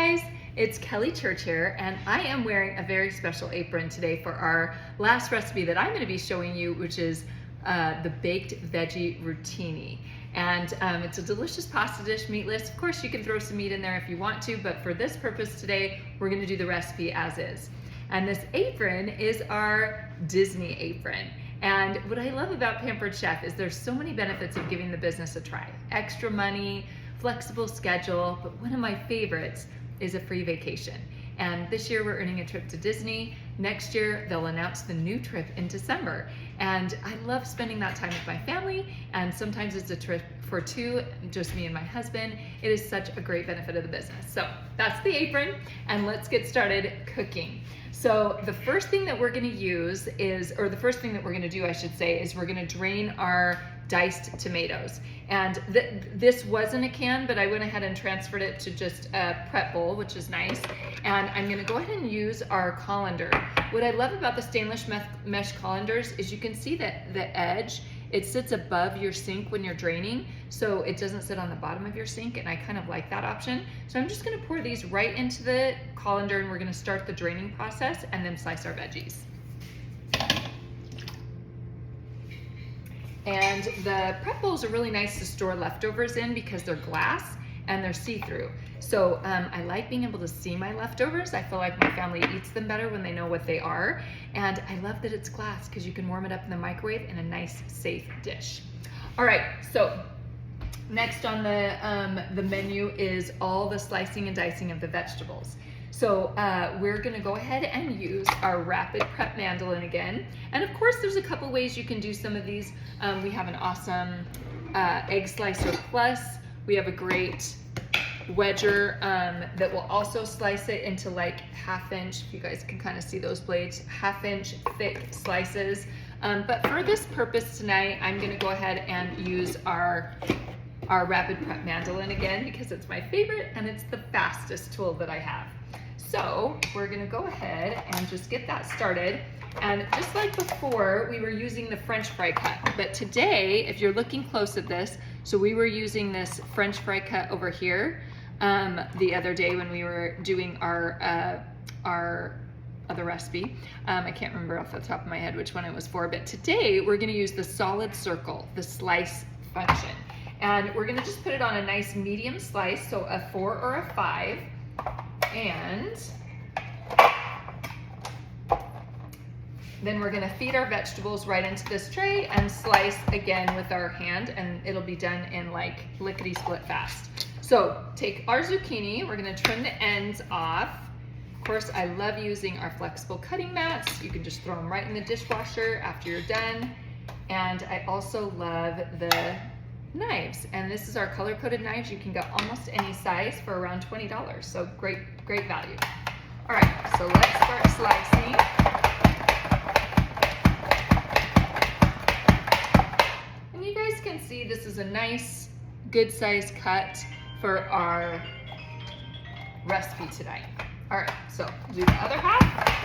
guys, it's Kelly Church here, and I am wearing a very special apron today for our last recipe that I'm going to be showing you, which is the baked veggie rotini. And it's a delicious pasta dish, meatless. Of course, you can throw some meat in there if you want to, but for this purpose today, we're going to do the recipe as is. And this apron is our Disney apron. And what I love about Pampered Chef is there's so many benefits of giving the business a try. Extra money, flexible schedule, but one of my favorites is a free vacation. And this year we're earning a trip to Disney. Next year they'll announce the new trip in December. And I love spending that time with my family, and sometimes it's a trip for two, just me and my husband. It is such a great benefit of the business. So that's the apron, and let's get started cooking. So the first thing that we're gonna use is, or the first thing that we're gonna do, I should say, is we're gonna drain our diced tomatoes. And this was in a can, but I went ahead and transferred it to just a prep bowl, which is nice. And I'm gonna go ahead and use our colander. What I love about the stainless mesh colanders is you can see that the edge, it sits above your sink when you're draining, so it doesn't sit on the bottom of your sink, and I kind of like that option. So I'm just gonna pour these right into the colander, and we're gonna start the draining process and then slice our veggies. And the prep bowls are really nice to store leftovers in because they're glass and they're see-through. So I like being able to see my leftovers. I feel like my family eats them better when they know what they are. And I love that it's glass because you can warm it up in the microwave in a nice, safe dish. All right, so next on the menu is all the slicing and dicing of the vegetables. So we're gonna go ahead and use our rapid prep mandolin again. And of course, there's a couple ways you can do some of these. We have an awesome egg slicer plus. We have a great wedger that will also slice it into like 1/2 inch, if you guys can kind of see those blades, 1/2 inch thick slices. But for this purpose tonight, I'm gonna go ahead and use our rapid prep mandolin again because it's my favorite and it's the fastest tool that I have. So we're gonna go ahead and just get that started. And just like before, we were using the French fry cut. But today, if you're looking close at this, so we were using this French fry cut over here the other day when we were doing our other recipe. I can't remember off the top of my head which one it was for, but today we're gonna use the solid circle, the slice function. And we're gonna just put it on a nice medium slice, so a 4 or a 5. And then we're gonna feed our vegetables right into this tray and slice again with our hand, and it'll be done in like lickety-split fast. So take our zucchini, we're gonna trim the ends off. Of course, I love using our flexible cutting mats. You can just throw them right in the dishwasher after you're done. And I also love the knives, and this is our color-coded knives. You can get almost any size for around $20, so great value. All right, so let's start slicing. And you guys can see this is a nice, good size cut for our recipe tonight. All right, so do the other half.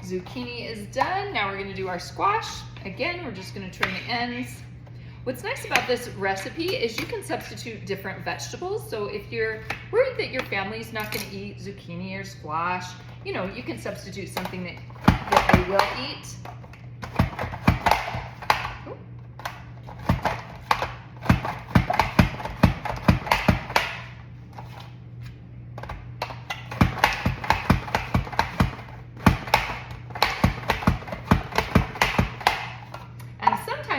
Zucchini is done. Now we're gonna do our squash. Again, we're just gonna trim the ends. What's nice about this recipe is you can substitute different vegetables. So if you're worried that your family's not gonna eat zucchini or squash, you know, you can substitute something that they will eat.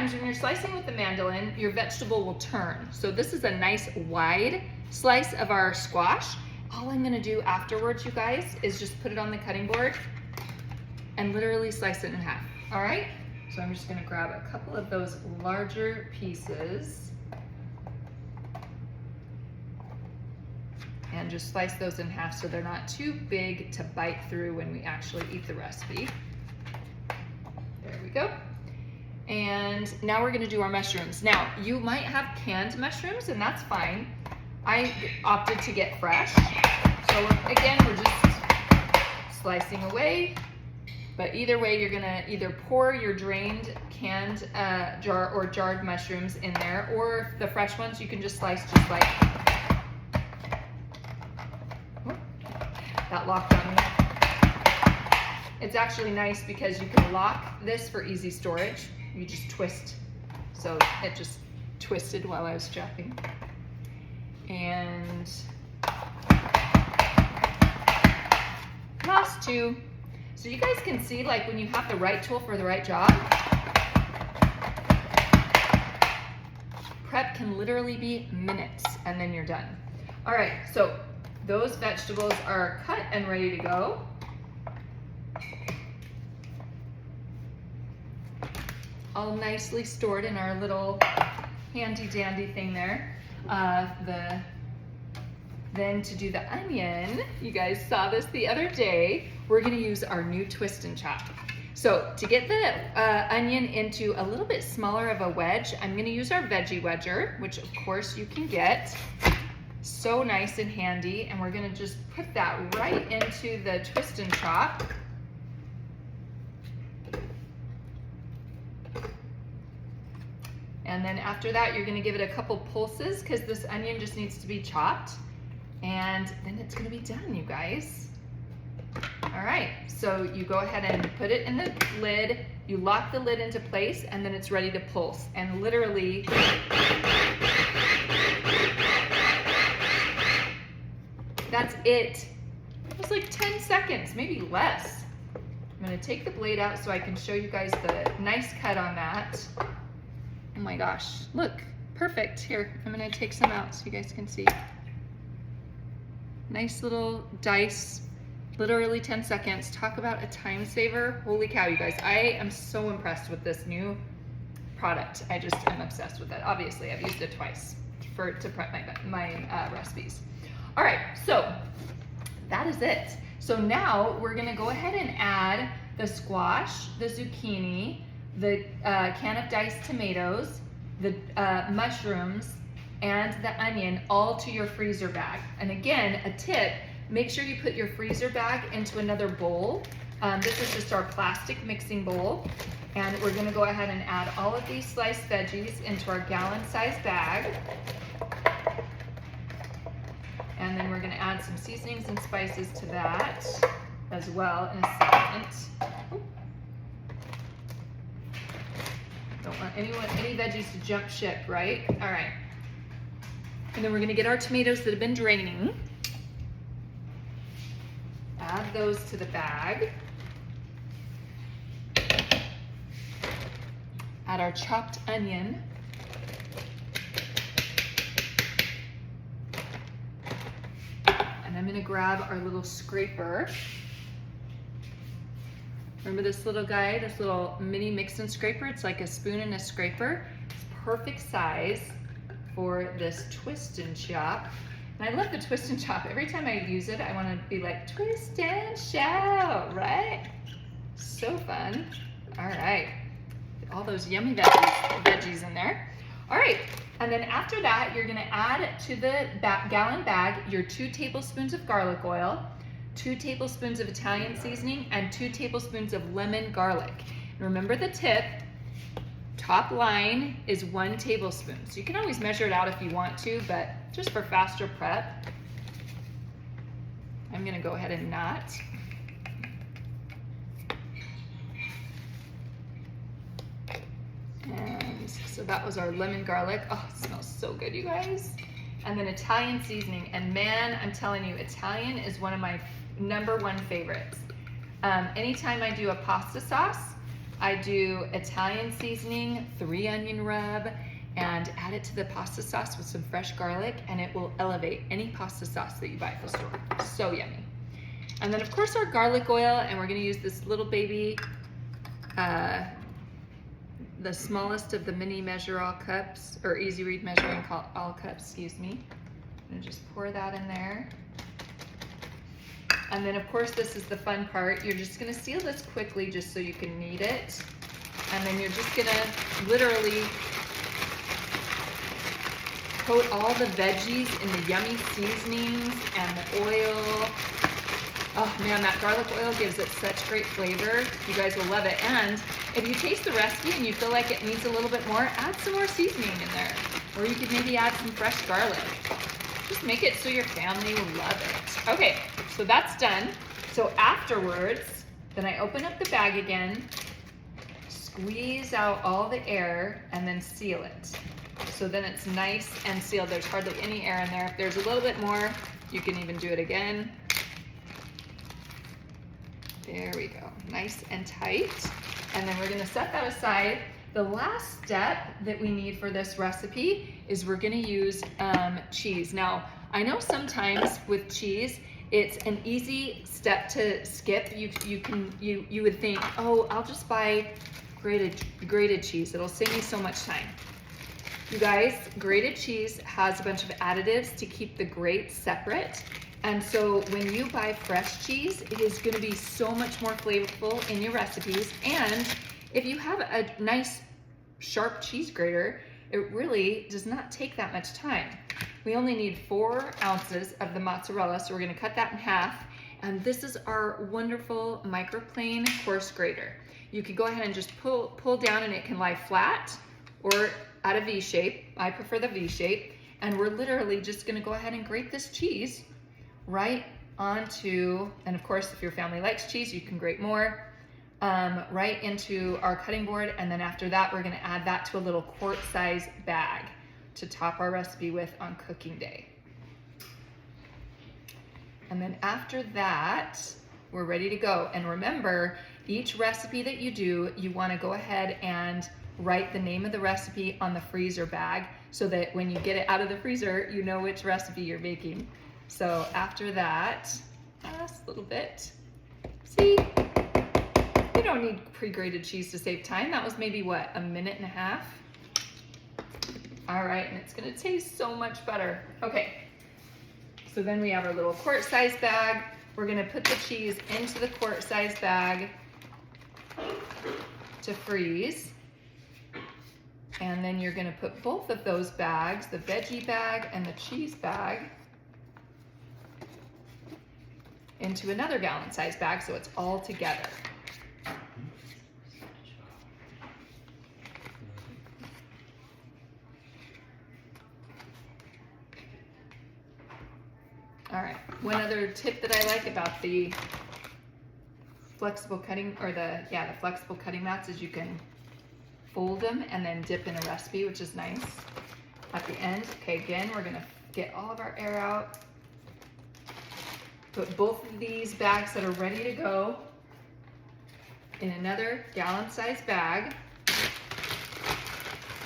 When you're slicing with the mandolin, your vegetable will turn. So this is a nice wide slice of our squash. All I'm gonna do afterwards, you guys, is just put it on the cutting board and literally slice it in half. All right? So I'm just gonna grab a couple of those larger pieces and just slice those in half so they're not too big to bite through when we actually eat the recipe. There we go. And now we're gonna do our mushrooms. Now, you might have canned mushrooms, and that's fine. I opted to get fresh. So again, we're just slicing away. But either way, you're gonna either pour your drained canned jarred mushrooms in there, or the fresh ones you can just slice just like that locked on me. It's actually nice because you can lock this for easy storage. You just twist. So it just twisted while I was strapping. And last two. So you guys can see, like, when you have the right tool for the right job, prep can literally be minutes and then you're done. All right, so those vegetables are cut and ready to go. All nicely stored in our little handy dandy thing there. Then to do the onion, you guys saw this the other day, we're gonna use our new twist and chop. So to get the onion into a little bit smaller of a wedge, I'm gonna use our veggie wedger, which of course you can get. So nice and handy, and we're gonna just put that right into the twist and chop. And then after that, you're gonna give it a couple pulses because this onion just needs to be chopped. And then it's gonna be done, you guys. All right, so you go ahead and put it in the lid, you lock the lid into place, and then it's ready to pulse. And literally, that's it. It was like 10 seconds, maybe less. I'm gonna take the blade out so I can show you guys the nice cut on that. Oh my gosh, look, perfect. Here, I'm gonna take some out so you guys can see. Nice little dice, literally 10 seconds. Talk about a time saver. Holy cow, you guys. I am so impressed with this new product. I just am obsessed with it. Obviously, I've used it twice to prep my recipes. All right, so that is it. So now we're gonna go ahead and add the squash, the zucchini, the can of diced tomatoes, the mushrooms, and the onion all to your freezer bag. And again, a tip, make sure you put your freezer bag into another bowl. This is just our plastic mixing bowl. And we're gonna go ahead and add all of these sliced veggies into our gallon-sized bag. And then we're gonna add some seasonings and spices to that as well in a second. Don't want any veggies to jump ship, right? All right. And then we're gonna get our tomatoes that have been draining. Add those to the bag. Add our chopped onion. And I'm gonna grab our little scraper. Remember this little guy, this little mini mix and scraper? It's like a spoon and a scraper. It's perfect size for this twist and chop. And I love the twist and chop. Every time I use it, I want to be like, twist and shout, right? So fun. All right. All those yummy veggies in there. All right. And then after that, you're going to add to the gallon bag your 2 tablespoons of garlic oil, 2 tablespoons of Italian seasoning, and 2 tablespoons of lemon garlic. And remember the tip, top line is 1 tablespoon. So you can always measure it out if you want to, but just for faster prep, I'm gonna go ahead and not. And so that was our lemon garlic. Oh, it smells so good, you guys. And then Italian seasoning. And man, I'm telling you, Italian is one of my #1 favorites. Anytime I do a pasta sauce, I do Italian seasoning, 3 onion rub, and add it to the pasta sauce with some fresh garlic, and it will elevate any pasta sauce that you buy at the store. So yummy. And then of course our garlic oil, and we're gonna use this little baby, the smallest of the mini measure all cups, or easy read measuring all cups, excuse me. I'm gonna just pour that in there. And then of course this is the fun part. You're just gonna seal this quickly just so you can knead it. And then you're just gonna literally coat all the veggies in the yummy seasonings and the oil. Oh man, that garlic oil gives it such great flavor. You guys will love it. And if you taste the recipe and you feel like it needs a little bit more, add some more seasoning in there. Or you could maybe add some fresh garlic. Just make it so your family will love it. Okay, so that's done. So afterwards, then I open up the bag again, squeeze out all the air, and then seal it. So then it's nice and sealed. There's hardly any air in there. If there's a little bit more, you can even do it again. There we go, nice and tight. And then we're gonna set that aside. The last step that we need for this recipe is we're gonna use cheese. Now, I know sometimes with cheese, it's an easy step to skip. You would think, oh, I'll just buy grated cheese. It'll save me so much time. You guys, grated cheese has a bunch of additives to keep the grate separate. And so when you buy fresh cheese, it is gonna be so much more flavorful in your recipes. And if you have a nice sharp cheese grater, it really does not take that much time. We only need 4 ounces of the mozzarella, so we're gonna cut that in half. And this is our wonderful microplane coarse grater. You could go ahead and just pull down and it can lie flat or at a V shape. I prefer the V shape. And we're literally just gonna go ahead and grate this cheese right onto, and of course, if your family likes cheese, you can grate more, right into our cutting board. And then after that, we're gonna add that to a little quart-size bag to top our recipe with on cooking day. And then after that, we're ready to go. And remember, each recipe that you do, you wanna go ahead and write the name of the recipe on the freezer bag so that when you get it out of the freezer, you know which recipe you're making. So after that, just a little bit. See, you don't need pre-grated cheese to save time. That was maybe what, a minute and a half? All right, and it's gonna taste so much better. Okay, so then we have our little quart-size bag. We're gonna put the cheese into the quart-size bag to freeze. And then you're gonna put both of those bags, the veggie bag and the cheese bag, into another gallon-sized bag so it's all together. All right, one other tip that I like about the flexible cutting, or the flexible cutting mats, is you can fold them and then dip in a recipe, which is nice at the end. Okay, again, we're gonna get all of our air out. Put both of these bags that are ready to go in another gallon-sized bag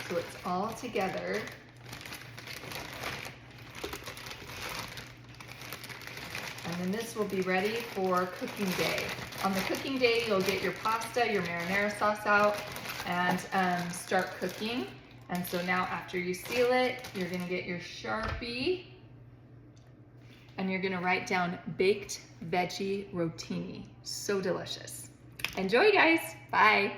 so it's all together. And then this will be ready for cooking day. On the cooking day, you'll get your pasta, your marinara sauce out, and start cooking. And so now after you seal it, you're gonna get your Sharpie, and you're gonna write down baked veggie rotini. So delicious. Enjoy, guys. Bye.